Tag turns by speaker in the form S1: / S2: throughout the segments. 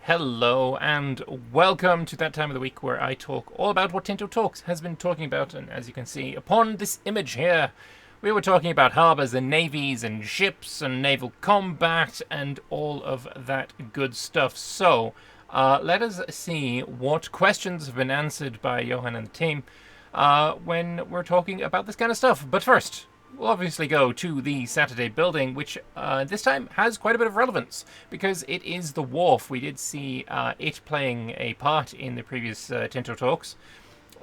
S1: Hello and welcome to that time of the week where I talk all about what Tinto Talks has been talking about. And as you can see upon this image here, we were talking about harbours and navies and ships and naval combat and all of that good stuff. So let us see what questions have been answered by Johan and the team when we're talking about this kind of stuff. But first, we'll obviously go to the Saturday building, which this time has quite a bit of relevance because it is the wharf. We did see it playing a part in the previous Tinto talks.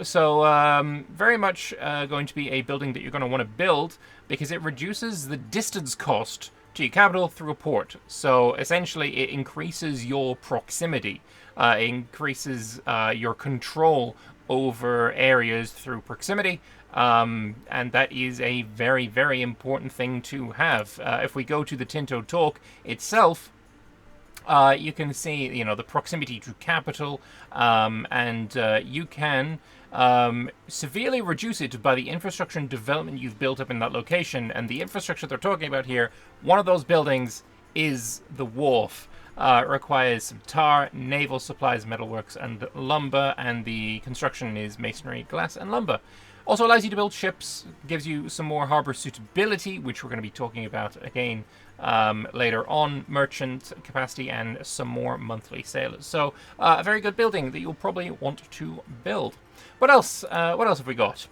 S1: So very much going to be a building that you're going to want to build because it reduces the distance cost to your capital through a port. So essentially it increases your proximity, increases your control over areas through proximity. And that is a very, very important thing to have. If we go to the Tinto talk itself, you can see, the proximity to capital, and you can severely reduce it by the infrastructure and development you've built up in that location. And the infrastructure they're talking about here, one of those buildings is the wharf. It requires some tar, naval supplies, metalworks, and lumber, and the construction is masonry, glass, and lumber. Also allows you to build ships, gives you some more harbour suitability, which we're going to be talking about again later on, merchant capacity, and some more monthly sailors. So a very good building that you'll probably want to build. What else? What else have we got?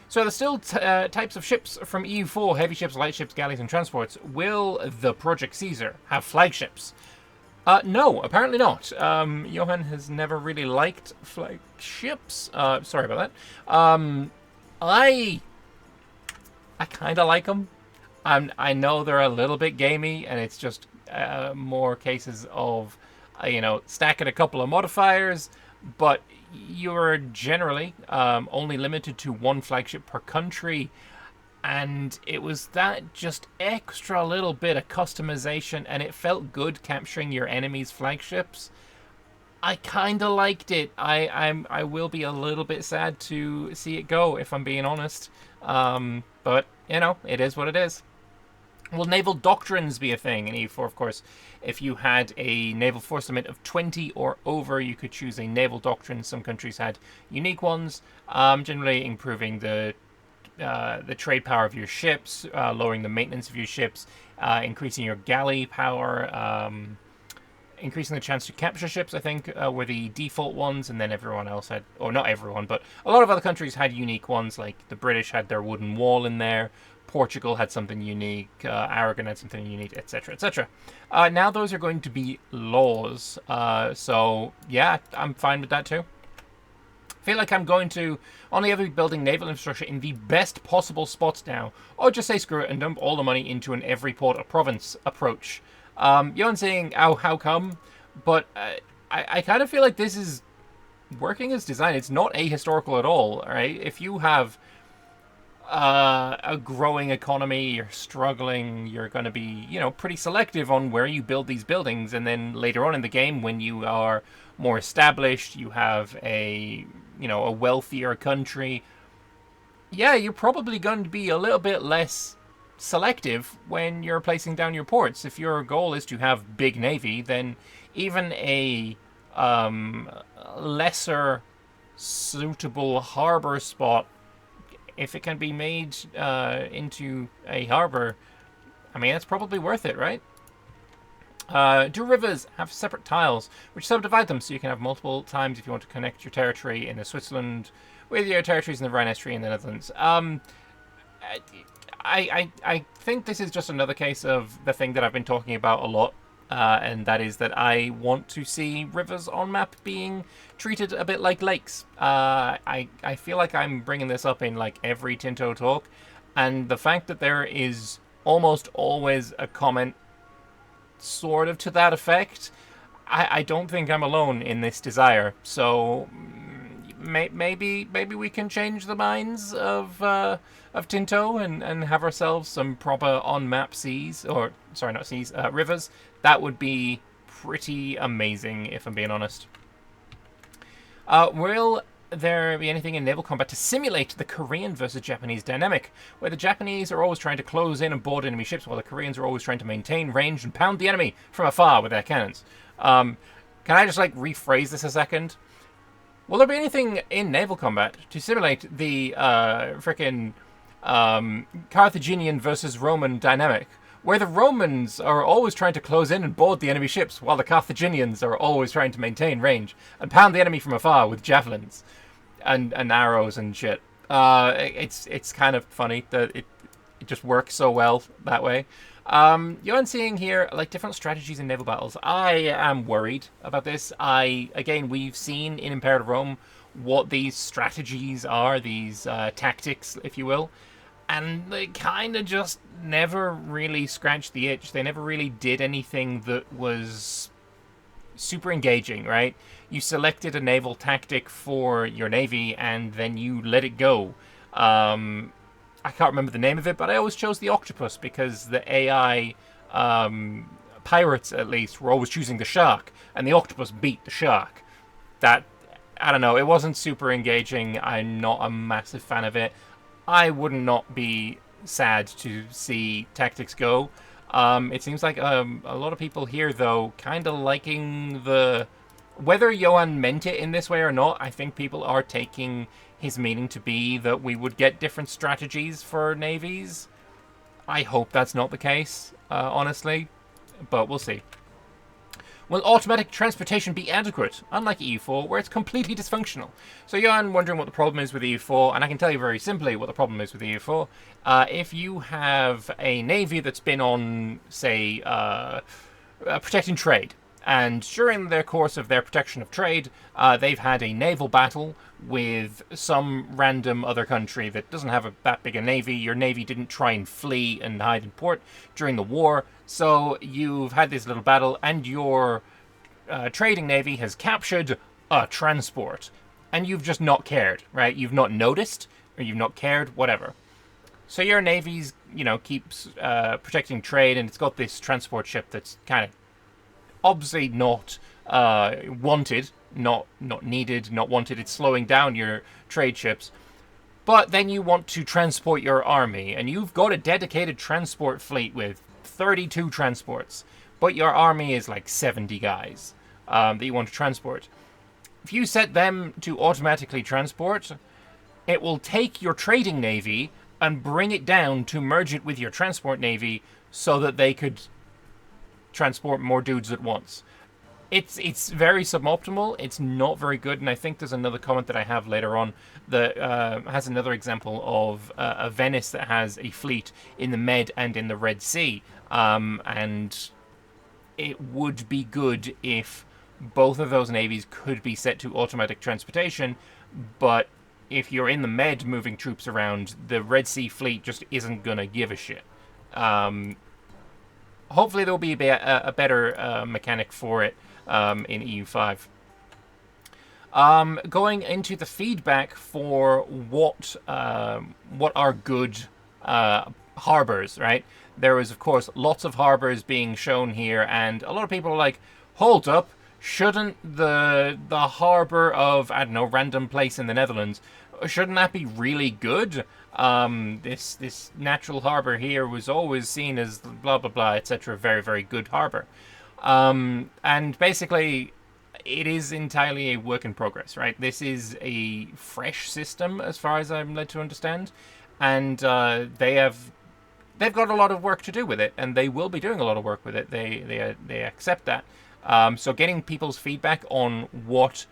S1: So there's still types of ships from EU4, heavy ships, light ships, galleys, and transports. Will the Project Caesar have flagships? No, apparently not. Johan has never really liked flagships. Sorry about that. I kind of like them. I know they're a little bit gamey, and it's just more cases of, stacking a couple of modifiers, but you're generally only limited to one flagship per country, and it was that just extra little bit of customization, and it felt good capturing your enemy's flagships. I kind of liked it. I will be a little bit sad to see it go, if I'm being honest. But, it is what it is. Will naval doctrines be a thing in EU4, of course? If you had a naval force limit of 20 or over, you could choose a naval doctrine. Some countries had unique ones, generally improving the trade power of your ships, lowering the maintenance of your ships, increasing your galley power, increasing the chance to capture ships, I think, were the default ones, and then everyone else had, or not everyone, but a lot of other countries had unique ones, like the British had their wooden wall in there, Portugal had something unique, Aragon had something unique, etc., etc. Now those are going to be laws, so yeah, I'm fine with that too. I feel like I'm going to only ever be building naval infrastructure in the best possible spots now, or just say screw it and dump all the money into an every port or province approach. Johan's saying, how come? But I kind of feel like this is working as designed. It's not ahistorical at all, right? If you have a growing economy, you're struggling, you're going to be, pretty selective on where you build these buildings. And then later on in the game, when you are more established, you have a wealthier country. Yeah, you're probably going to be a little bit less selective when you're placing down your ports. If your goal is to have big navy, then even a lesser suitable harbor spot, if it can be made into a harbor, I mean, that's probably worth it, right? Do rivers have separate tiles which subdivide them so you can have multiple times if you want to connect your territory in Switzerland with your territories in the Rhine Estuary in the Netherlands? I think this is just another case of the thing that I've been talking about a lot, and that is that I want to see rivers on map being treated a bit like lakes. I feel like I'm bringing this up in like every Tinto talk, and the fact that there is almost always a comment sort of to that effect, I don't think I'm alone in this desire. So maybe we can change the minds of Tinto and have ourselves some proper on-map seas, or sorry, not seas, rivers. That would be pretty amazing, if I'm being honest. Will there be anything in naval combat to simulate the Korean versus Japanese dynamic, where the Japanese are always trying to close in and board enemy ships, while the Koreans are always trying to maintain range and pound the enemy from afar with their cannons? Can I just, like, rephrase this a second? Will there be anything in naval combat to simulate the frickin' Carthaginian versus Roman dynamic, where the Romans are always trying to close in and board the enemy ships, while the Carthaginians are always trying to maintain range and pound the enemy from afar with javelins and arrows and shit? It's kind of funny that it just works so well that way. You're seeing here, like, different strategies in naval battles. I am worried about this. Again, we've seen in Imperative Rome what these strategies are, these tactics, if you will, and they kind of just never really scratched the itch. They never really did anything that was super engaging, right? You selected a naval tactic for your navy, and then you let it go. I can't remember the name of it, but I always chose the octopus because the AI pirates, at least, were always choosing the shark, and the octopus beat the shark. That, I don't know, it wasn't super engaging. I'm not a massive fan of it. I would not be sad to see tactics go. It seems like a lot of people here, though, kind of liking the... Whether Johan meant it in this way or not, I think people are taking his meaning to be that we would get different strategies for navies. I hope that's not the case, honestly, but we'll see. Will automatic transportation be adequate, unlike EU4, where it's completely dysfunctional? So Johan wondering what the problem is with EU4, and I can tell you very simply what the problem is with EU4. If you have a navy that's been on, say, protecting trade, and during the course of their protection of trade, they've had a naval battle with some random other country that doesn't have that big a navy. Your navy didn't try and flee and hide in port during the war, so you've had this little battle, and your trading navy has captured a transport, and you've just not cared, right? You've not noticed, or you've not cared, whatever. So your navy's, keeps protecting trade, and it's got this transport ship that's kind of obviously not wanted, not needed, not wanted. It's slowing down your trade ships. But then you want to transport your army, and you've got a dedicated transport fleet with 32 transports, but your army is like 70 guys that you want to transport. If you set them to automatically transport, it will take your trading navy and bring it down to merge it with your transport navy so that they could transport more dudes at once. It's very suboptimal. It's not very good, and I think there's another comment that I have later on that has another example of a Venice that has a fleet in the Med and in the Red Sea, and it would be good if both of those navies could be set to automatic transportation, but if you're in the Med moving troops around, the Red Sea fleet just isn't gonna give a shit. Hopefully there'll be a better mechanic for it in EU5. Going into the feedback for what are good harbors, right? There was, of course, lots of harbors being shown here, and a lot of people are like, hold up, shouldn't the harbor of, I don't know, random place in the Netherlands, shouldn't that be really good? This natural harbor here was always seen as blah blah blah, etc. Very, very good harbor. And basically, it is entirely a work in progress, right? This is a fresh system, as far as I'm led to understand, and they've got a lot of work to do with it, and they will be doing a lot of work with it. They accept that. So getting people's feedback on what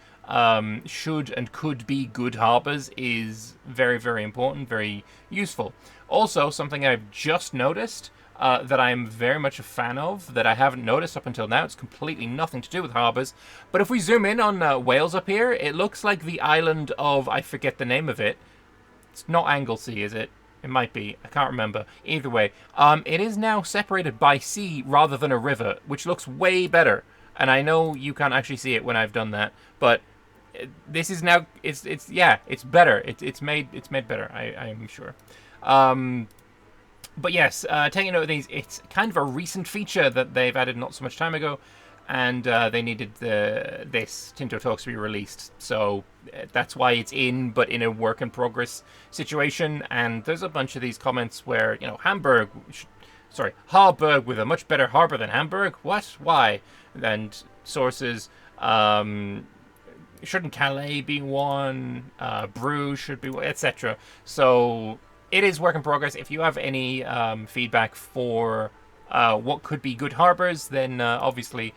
S1: should and could be good harbors is very, very important, very useful. Also, something I've just noticed that I'm very much a fan of, that I haven't noticed up until now, it's completely nothing to do with harbors, but if we zoom in on Wales up here, it looks like the island of, I forget the name of it. It's not Anglesey, is it? It might be. I can't remember. Either way, it is now separated by sea rather than a river, which looks way better. And I know you can't actually see it when I've done that, but this is now it's better. It's made better. I'm sure. But yes, taking note of these, it's kind of a recent feature that they've added not so much time ago, and they needed this Tinto Talks to be released, so that's why it's in, but in a work in progress situation. And there's a bunch of these comments where, Harburg with a much better harbor than Hamburg. What? Why? And sources. Shouldn't Calais be one? Bruges should be one, etc. So it is work in progress. If you have any feedback for what could be good harbors, then obviously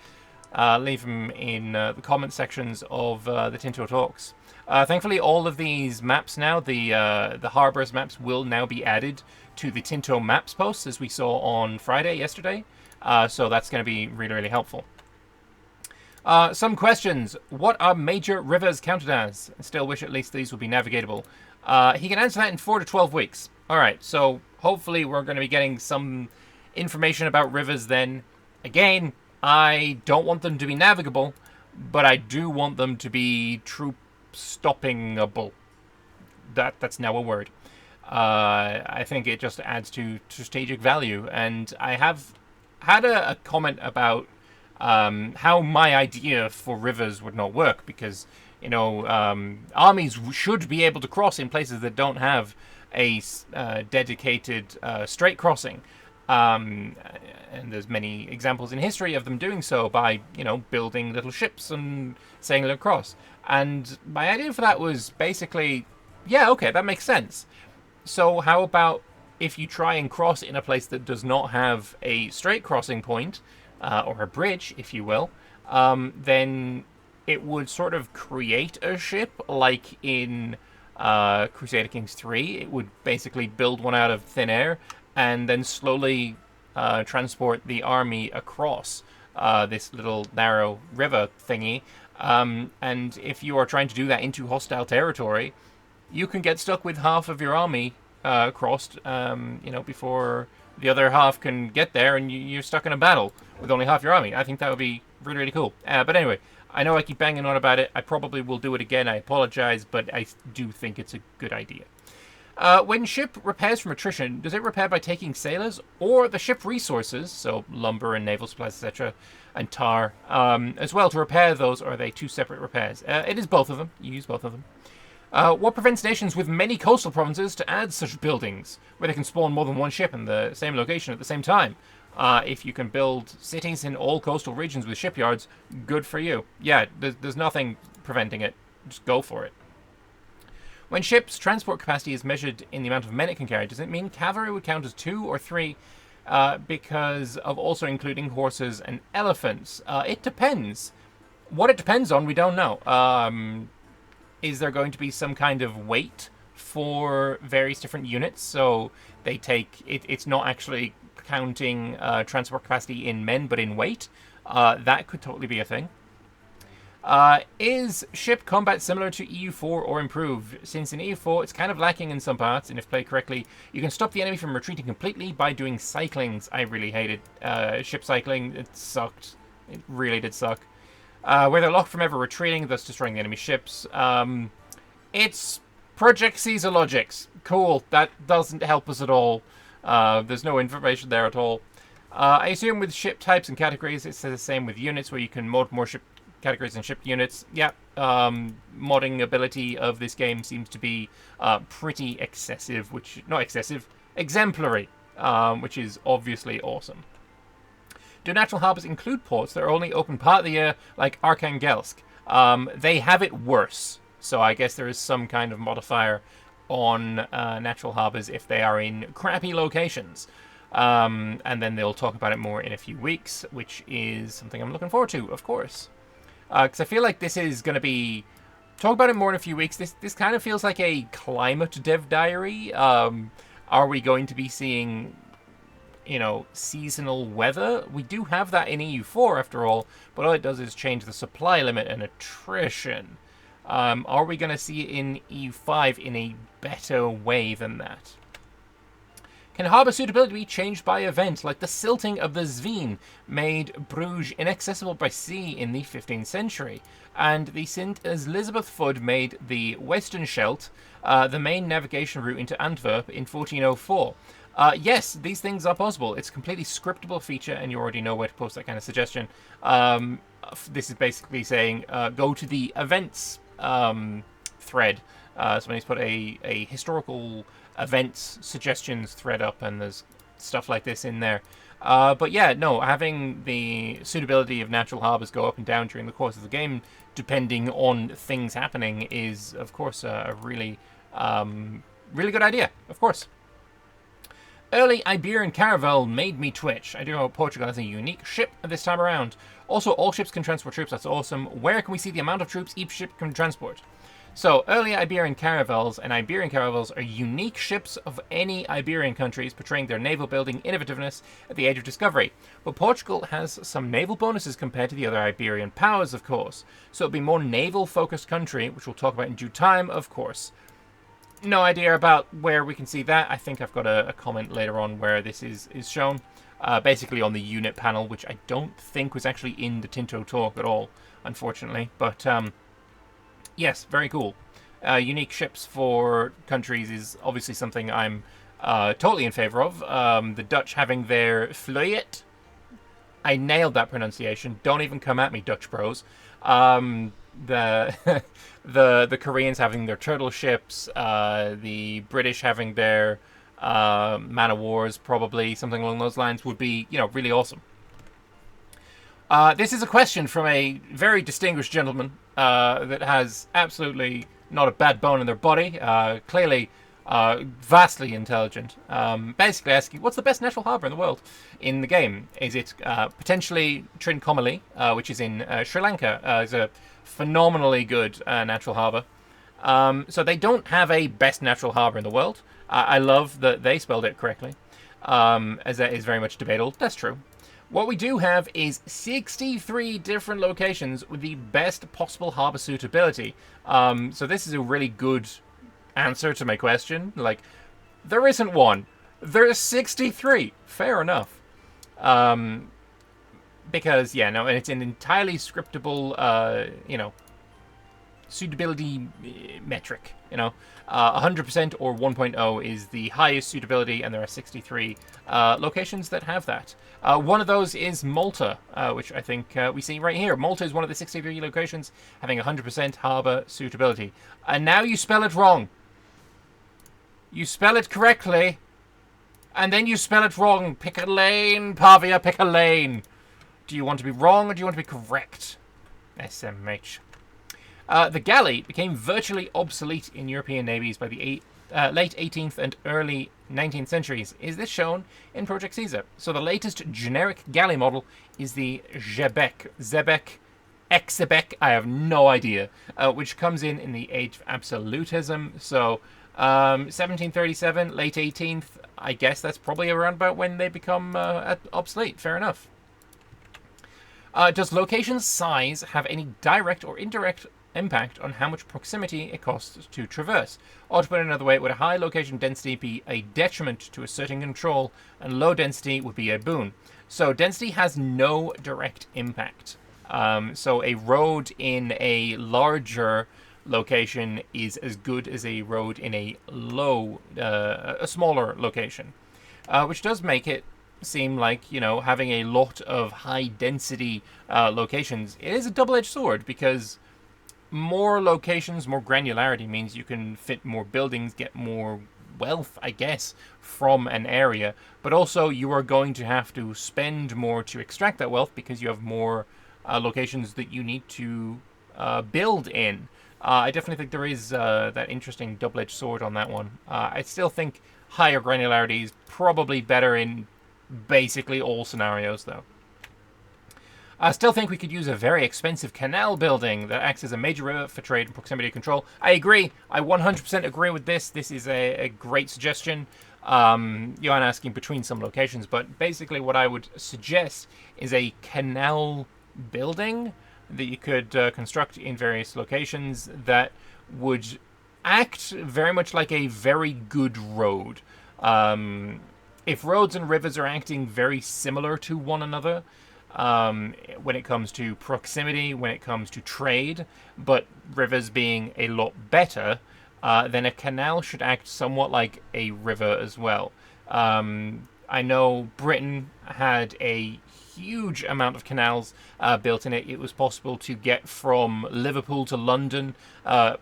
S1: leave them in the comment sections of the Tinto Talks. Thankfully, all of these maps now, the harbors maps, will now be added to the Tinto Maps posts, as we saw on Friday, yesterday. So that's going to be really, really helpful. Some questions. What are major rivers counted as? I still wish at least these would be navigable. He can answer that in 4 to 12 weeks. Alright, so hopefully we're going to be getting some information about rivers then. Again, I don't want them to be navigable, but I do want them to be troop stoppingable. That's now a word. I think it just adds to strategic value, and I have had a comment about how my idea for rivers would not work, because armies should be able to cross in places that don't have a dedicated straight crossing. And there's many examples in history of them doing so by, building little ships and sailing across. And my idea for that was basically, yeah, okay, that makes sense. So how about if you try and cross in a place that does not have a straight crossing point, or a bridge, if you will, then it would sort of create a ship, like in Crusader Kings 3. It would basically build one out of thin air and then slowly transport the army across this little narrow river thingy. And if you are trying to do that into hostile territory, you can get stuck with half of your army crossed, before the other half can get there, and you're stuck in a battle with only half your army. I think that would be really, really cool. But anyway, I know I keep banging on about it. I probably will do it again. I apologize, but I do think it's a good idea. When ship repairs from attrition, does it repair by taking sailors or the ship resources, so lumber and naval supplies, etc., and tar, as well to repair those, or are they two separate repairs? It is both of them. You use both of them. What prevents nations with many coastal provinces to add such buildings, where they can spawn more than one ship in the same location at the same time? If you can build cities in all coastal regions with shipyards, good for you. Yeah, there's nothing preventing it. Just go for it. When ships' transport capacity is measured in the amount of men it can carry, does it mean cavalry would count as 2 or 3 because of also including horses and elephants? It depends. What it depends on, we don't know. Is there going to be some kind of weight for various different units? So they take it's not actually counting transport capacity in men, but in weight. That could totally be a thing. Is ship combat similar to EU4 or improved? Since in EU4 it's kind of lacking in some parts, and if played correctly, you can stop the enemy from retreating completely by doing cyclings. I really hated ship cycling. It sucked. It really did suck. Where they're locked from ever retreating, thus destroying the enemy ships. It's Project Caesar logics. Cool. That doesn't help us at all. There's no information there at all. I assume with ship types and categories, it's the same with units, where you can mod more ship categories and ship units. Yeah, modding ability of this game seems to be pretty excessive, not excessive, exemplary, which is obviously awesome. Do natural harbors include ports that are only open part of the year, like Arkhangelsk? They have it worse, so I guess there is some kind of modifier on natural harbors if they are in crappy locations. And then they'll talk about it more in a few weeks, which is something I'm looking forward to, of course. Because I feel like this is going to be... Talk about it more in a few weeks. This kind of feels like a climate dev diary. Are we going to be seeing, seasonal weather? We do have that in EU4 after all, but all it does is change the supply limit and attrition. Are we going to see it in EU5 in a better way than that? Can harbour suitability be changed by event, like the silting of the Zveen made Bruges inaccessible by sea in the 15th century, and the Sint Elizabeth Flood made the Western Scheldt the main navigation route into Antwerp in 1404? Yes, these things are possible. It's a completely scriptable feature, and you already know where to post that kind of suggestion. This is basically saying, go to the events thread. Somebody's put a historical events suggestions thread up, and there's stuff like this in there. But yeah, no, having the suitability of natural harbours go up and down during the course of the game, depending on things happening, is of course a really, really good idea. Of course. Early Iberian caravel made me twitch. I do know Portugal has a unique ship this time around. Also, all ships can transport troops. That's awesome. Where can we see the amount of troops each ship can transport? So, early Iberian caravels and Iberian caravels are unique ships of any Iberian countries, portraying their naval building innovativeness at the age of discovery. But Portugal has some naval bonuses compared to the other Iberian powers, of course. So it'll be a more naval-focused country, which we'll talk about in due time, of course. No idea about where we can see that. I think I've got a comment later on where this is shown. Basically on the unit panel, which I don't think was actually in the Tinto talk at all, unfortunately. But, yes, very cool. Unique ships for countries is obviously something I'm totally in favour of. The Dutch having their vloot. I nailed that pronunciation. Don't even come at me, Dutch bros. The the Koreans having their turtle ships. The British having their man of wars, probably something along those lines, would be, really awesome. This is a question from a very distinguished gentleman that has absolutely not a bad bone in their body. Clearly, vastly intelligent. Basically asking, what's the best natural harbour in the world in the game? Is it potentially Trincomalee, which is in Sri Lanka? Is a phenomenally good natural harbour. So they don't have a best natural harbour in the world. I love that they spelled it correctly, as that is very much debatable. That's true. What we do have is 63 different locations with the best possible harbour suitability. So this is a really good answer to my question. Like, there isn't one. There's 63. Fair enough. Because, yeah, no, and it's an entirely scriptable, suitability metric, 100% or 1.0 is the highest suitability, and there are 63 locations that have that. One of those is Malta, which I think we see right here. Malta is one of the 63 locations having 100% harbour suitability. And now you spell it wrong. You spell it correctly, and then you spell it wrong. Pick a lane, Pavia, pick a lane. Do you want to be wrong, or do you want to be correct? SMH. The Galley became virtually obsolete in European navies by the late 18th and early 19th centuries. Is this shown in Project Caesar? So the latest generic Galley model is the Zebek, I have no idea, which comes in the age of absolutism. So 1737, late 18th, I guess that's probably around about when they become obsolete. Fair enough. Does location size have any direct or indirect impact on how much proximity it costs to traverse? Or to put it another way, would a high location density be a detriment to asserting control, and low density would be a boon? So density has no direct impact. So a road in a larger location is as good as a road in a smaller location, which does make it seem like, having a lot of high density locations, it is a double-edged sword, because more locations, more granularity means you can fit more buildings, get more wealth, I guess, from an area, but also you are going to have to spend more to extract that wealth because you have more locations that you need to build in. I definitely think there is that interesting double-edged sword on that one. I still think higher granularity is probably better in basically all scenarios, though. I still think we could use a very expensive canal building that acts as a major river for trade and proximity control. I agree. I 100% agree with this. This is a great suggestion. You're asking between some locations, but basically what I would suggest is a canal building that you could construct in various locations that would act very much like a very good road. If roads and rivers are acting very similar to one another, when it comes to proximity, when it comes to trade, but rivers being a lot better, then a canal should act somewhat like a river as well. I know Britain had a huge amount of canals built in it. It was possible to get from Liverpool to London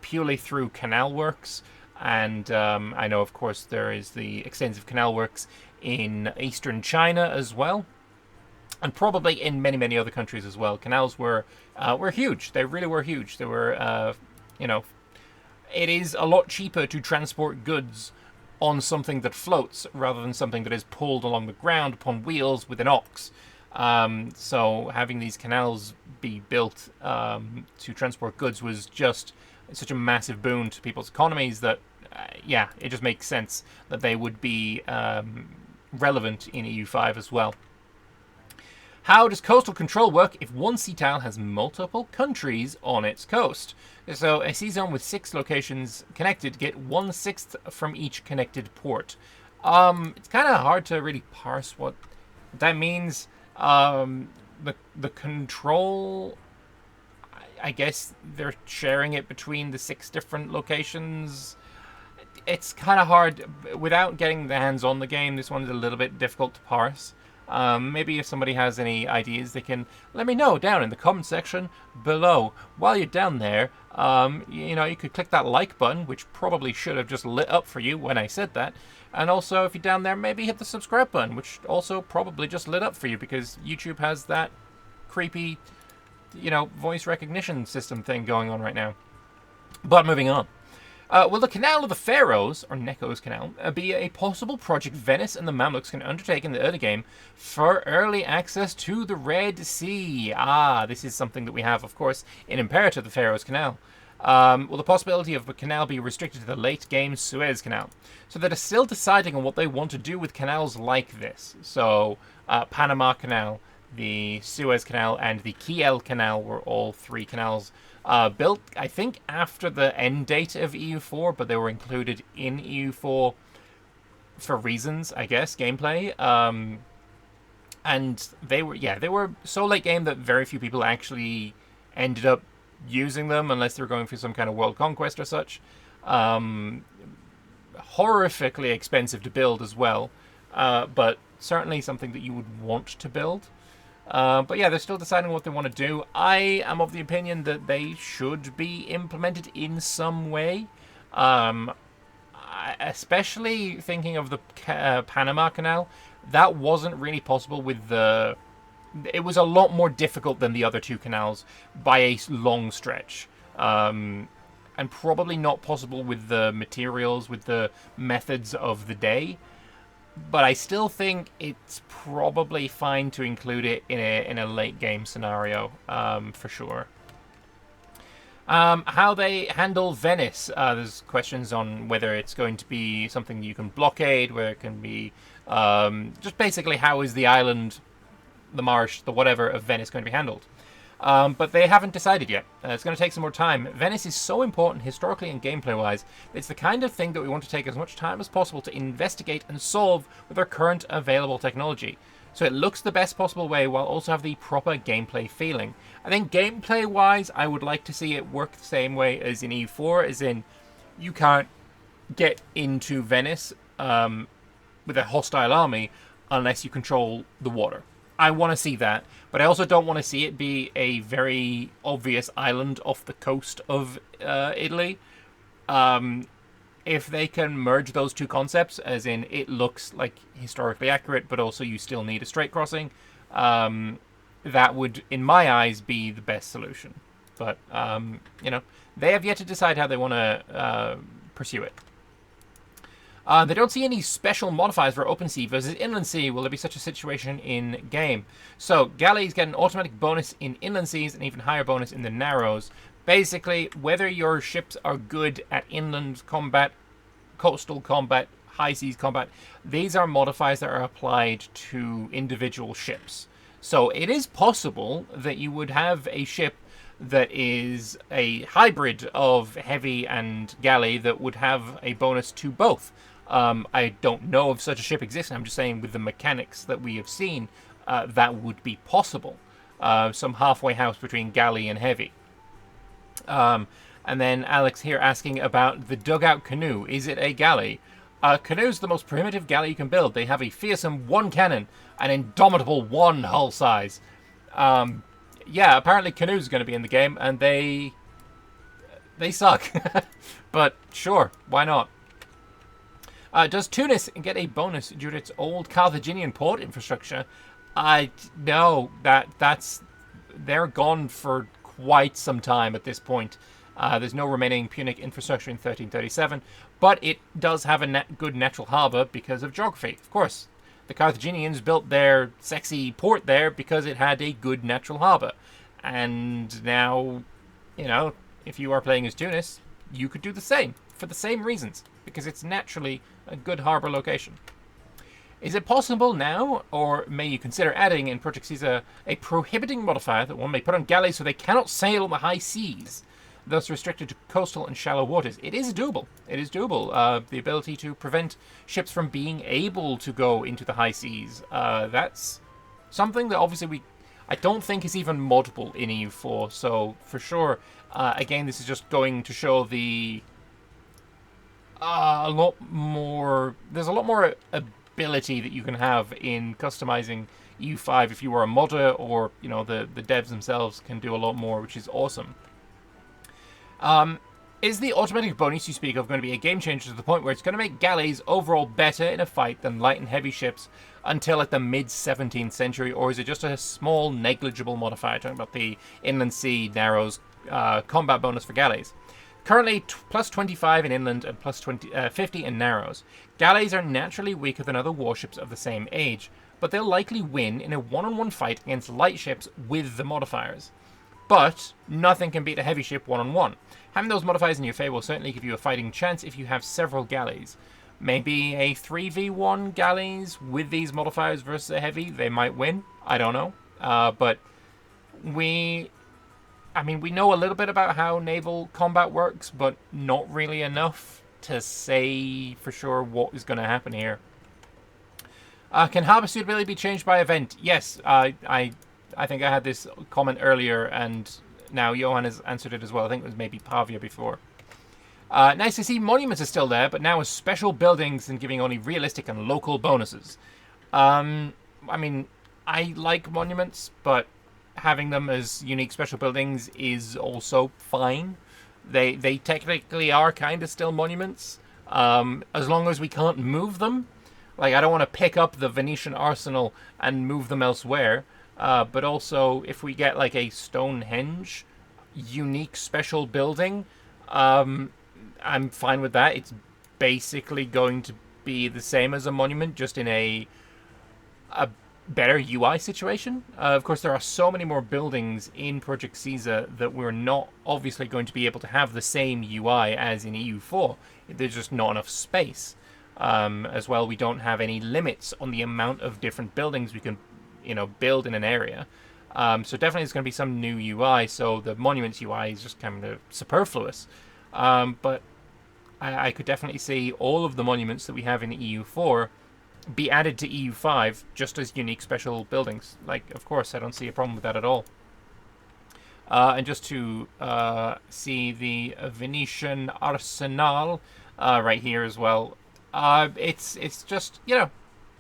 S1: purely through canal works. And I know, of course, there is the extensive canal works in eastern China as well, and probably in many, many other countries as well. Canals were huge. They really were huge. They were, you know, it is a lot cheaper to transport goods on something that floats rather than something that is pulled along the ground upon wheels with an ox. So having these canals be built to transport goods was just such a massive boon to people's economies that, yeah, it just makes sense that they would be relevant in EU5 as well. How does coastal control work if one sea tile has multiple countries on its coast? So a sea zone with 6 locations connected get 1/6 from each connected port. It's kind of hard to really parse what that means. The control, I guess they're sharing it between the 6 different locations. It's kind of hard without getting the hands on the game. This one's a little bit difficult to parse. Maybe if somebody has any ideas, they can let me know down in the comment section below. While you're down there, you know, you could click that like button, which probably should have just lit up for you when I said that. And also, if you're down there, maybe hit the subscribe button, which also probably just lit up for you because YouTube has that creepy, you know, voice recognition system thing going on right now. But moving on. Will the Canal of the Pharaohs, or Necho's Canal, be a possible project Venice and the Mamluks can undertake in the early game for early access to the Red Sea? This is something that we have, of course, in Imperator, the Pharaoh's Canal. Will the possibility of a canal be restricted to the late game Suez Canal? So they're still deciding on what they want to do with canals like this. So Panama Canal, the Suez Canal, and the Kiel Canal were all 3 canals built, I think, after the end date of EU4, but they were included in EU4 for reasons, I guess, gameplay. And they were so late game that very few people actually ended up using them unless they were going for some kind of world conquest or such. Horrifically expensive to build as well, but certainly something that you would want to build. But yeah, they're still deciding what they want to do. I am of the opinion that they should be implemented in some way. Especially thinking of the Panama Canal. That wasn't really possible with the... It was a lot more difficult than the other 2 canals by a long stretch. And probably not possible with the materials, with the methods of the day. But I still think it's probably fine to include it in a late game scenario, for sure. How they handle Venice. There's questions on whether it's going to be something you can blockade, where it can be just basically how is the island, the marsh, the whatever of Venice going to be handled. But they haven't decided yet. It's going to take some more time. Venice is so important historically and gameplay-wise. It's the kind of thing that we want to take as much time as possible to investigate and solve with our current available technology. So it looks the best possible way while also have the proper gameplay feeling. I think gameplay-wise, I would like to see it work the same way as in EU4, as in you can't get into Venice with a hostile army unless you control the water. I want to see that, but I also don't want to see it be a very obvious island off the coast of Italy. If they can merge those 2 concepts, as in it looks like historically accurate, but also you still need a straight crossing, that would, in my eyes, be the best solution. But, you know, they have yet to decide how they want to pursue it. They don't see any special modifiers for open sea versus inland sea. Will there be such a situation in game? So, galleys get an automatic bonus in inland seas and even higher bonus in the narrows. Basically, whether your ships are good at inland combat, coastal combat, high seas combat, these are modifiers that are applied to individual ships. So, it is possible that you would have a ship that is a hybrid of heavy and galley that would have a bonus to both. I don't know if such a ship exists. I'm just saying with the mechanics that we have seen, that would be possible. Some halfway house between galley and heavy. And then Alex here asking about the dugout canoe. Is it a galley? Canoe's the most primitive galley you can build. They have a fearsome 1 cannon, an indomitable 1 hull size. Yeah, apparently canoes are going to be in the game, and they They suck. But sure, why not? Does Tunis get a bonus due to its old Carthaginian port infrastructure? No, that's they're gone for quite some time at this point. There's no remaining Punic infrastructure in 1337, but it does have a good natural harbour because of geography. Of course, the Carthaginians built their sexy port there because it had a good natural harbour. And now, if you are playing as Tunis, you could do the same for the same reasons, because it's naturally a good harbour location. Is it possible now, or may you consider adding in Project Caesar a prohibiting modifier that one may put on galleys so they cannot sail on the high seas, thus restricted to coastal and shallow waters? It is doable. It is doable. The ability to prevent ships from being able to go into the high seas. That's something that obviously I don't think is even moddable in EU4. So for sure, again, this is just going to show the a lot more. There's a lot more ability that you can have in customizing EU5 if you are a modder, or the devs themselves can do a lot more, which is awesome. Is the automatic bonus you speak of going to be a game changer to the point where it's going to make galleys overall better in a fight than light and heavy ships until like the mid-17th century, or is it just a small negligible modifier? Talking about the inland sea narrows combat bonus for galleys. Currently plus 25 in inland and plus 50 in narrows. Galleys are naturally weaker than other warships of the same age, but they'll likely win in a one-on-one fight against light ships with the modifiers. But nothing can beat a heavy ship one-on-one. Having those modifiers in your favor will certainly give you a fighting chance if you have several galleys. Maybe a 3v1 galleys with these modifiers versus a heavy, they might win. I don't know. But we know a little bit about how naval combat works, but not really enough to say for sure what is going to happen here. Can harbour suitability be changed by event? Yes, I think I had this comment earlier, and now Johan has answered it as well. I think it was maybe Pavia before. Nice to see monuments are still there, but now as special buildings and giving only realistic and local bonuses. I like monuments, but having them as unique special buildings is also fine. They technically are kind of still monuments, as long as we can't move them. Like, I don't want to pick up the Venetian arsenal and move them elsewhere. But also, if we get like a Stonehenge unique special building, I'm fine with that. It's basically going to be the same as a monument, just in a better UI situation. Of course, there are so many more buildings in Project Caesar that we're not obviously going to be able to have the same UI as in EU4. There's just not enough space. As well, we don't have any limits on the amount of different buildings we can build in an area. So definitely there's going to be some new UI, so the monuments UI is just kind of superfluous. But I could definitely see all of the monuments that we have in EU4 be added to EU5 just as unique special buildings. Like, of course, I don't see a problem with that at all. And just to see the Venetian Arsenal right here as well. It's just,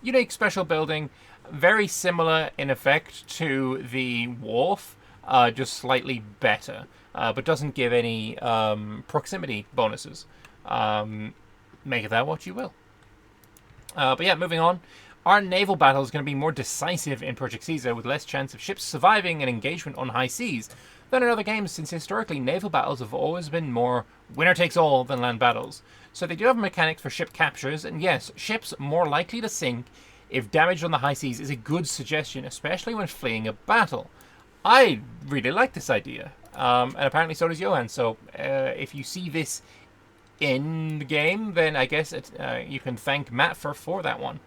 S1: unique special building. Very similar in effect to the wharf, just slightly better, but doesn't give any proximity bonuses. Make of that what you will. But yeah, moving on. Are naval battles going to be more decisive in Project Caesar with less chance of ships surviving an engagement on high seas than in other games, since historically naval battles have always been more winner-takes-all than land battles? So they do have mechanics for ship captures, and yes, ships more likely to sink if damage on the high seas is a good suggestion, especially when fleeing a battle. I really like this idea, and apparently so does Johan. So if you see this in the game, then I guess you can thank Matt for that one.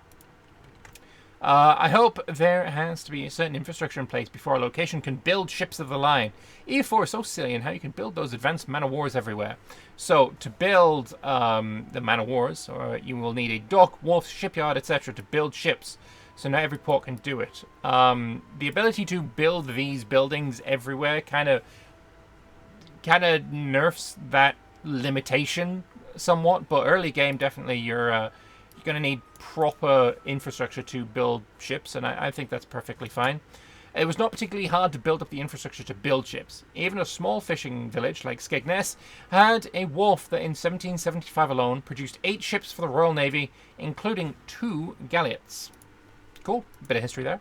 S1: I hope there has to be a certain infrastructure in place before a location can build ships of the line. EU4 is so silly in how you can build those advanced man-of-wars everywhere. So to build the man-of-wars, you will need a dock, wharf, shipyard, etc. to build ships. So not every port can do it. The ability to build these buildings everywhere kind of nerfs that limitation somewhat. But early game, definitely you're going to need proper infrastructure to build ships, and I think that's perfectly fine. It was not particularly hard to build up the infrastructure to build ships. Even a small fishing village like Skegness had a wharf that in 1775 alone produced 8 ships for the Royal Navy, including 2 galleots. Cool, bit of history there.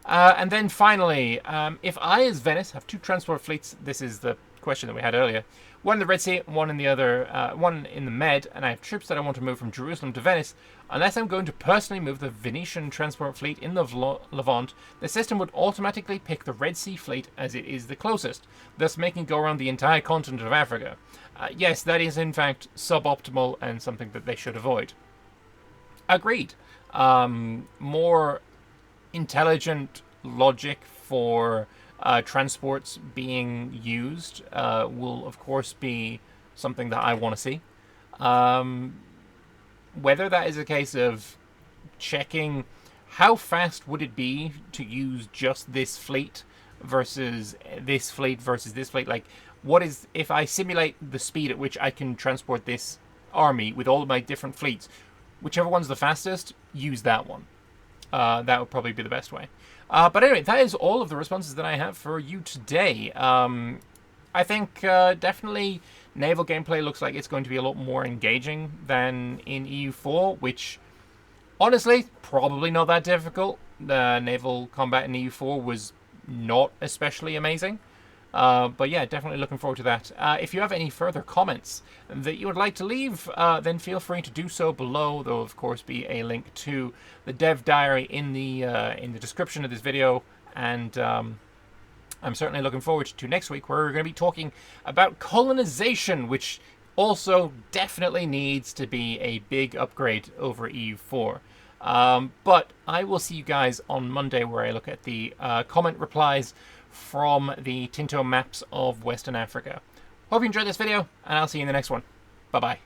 S1: And then finally, if I, as Venice, have 2 transport fleets, this is the question that we had earlier, one in the Red Sea, one in the other, one in the Med, and I have troops that I want to move from Jerusalem to Venice, unless I'm going to personally move the Venetian transport fleet in the Levant, the system would automatically pick the Red Sea fleet as it is the closest, thus making it go around the entire continent of Africa. Yes, that is in fact suboptimal and something that they should avoid. Agreed. More intelligent logic for transports being used will of course be something that I want to see. Whether that is a case of checking how fast would it be to use just this fleet versus this fleet versus this fleet, like what is, if I simulate the speed at which I can transport this army with all of my different fleets, whichever one's the fastest, use that one. That would probably be the best way. But anyway, that is all of the responses that I have for you today. I think definitely naval gameplay looks like it's going to be a lot more engaging than in EU4, which honestly, probably not that difficult. The naval combat in EU4 was not especially amazing. But yeah, definitely looking forward to that. If you have any further comments that you would like to leave, then feel free to do so below. There will of course be a link to the dev diary in the description of this video, and I'm certainly looking forward to next week, where we're going to be talking about colonization, which also definitely needs to be a big upgrade over EU4. But I will see you guys on Monday, where I look at the comment replies from the Tinto maps of Western Africa. Hope you enjoyed this video, and I'll see you in the next one. Bye-bye.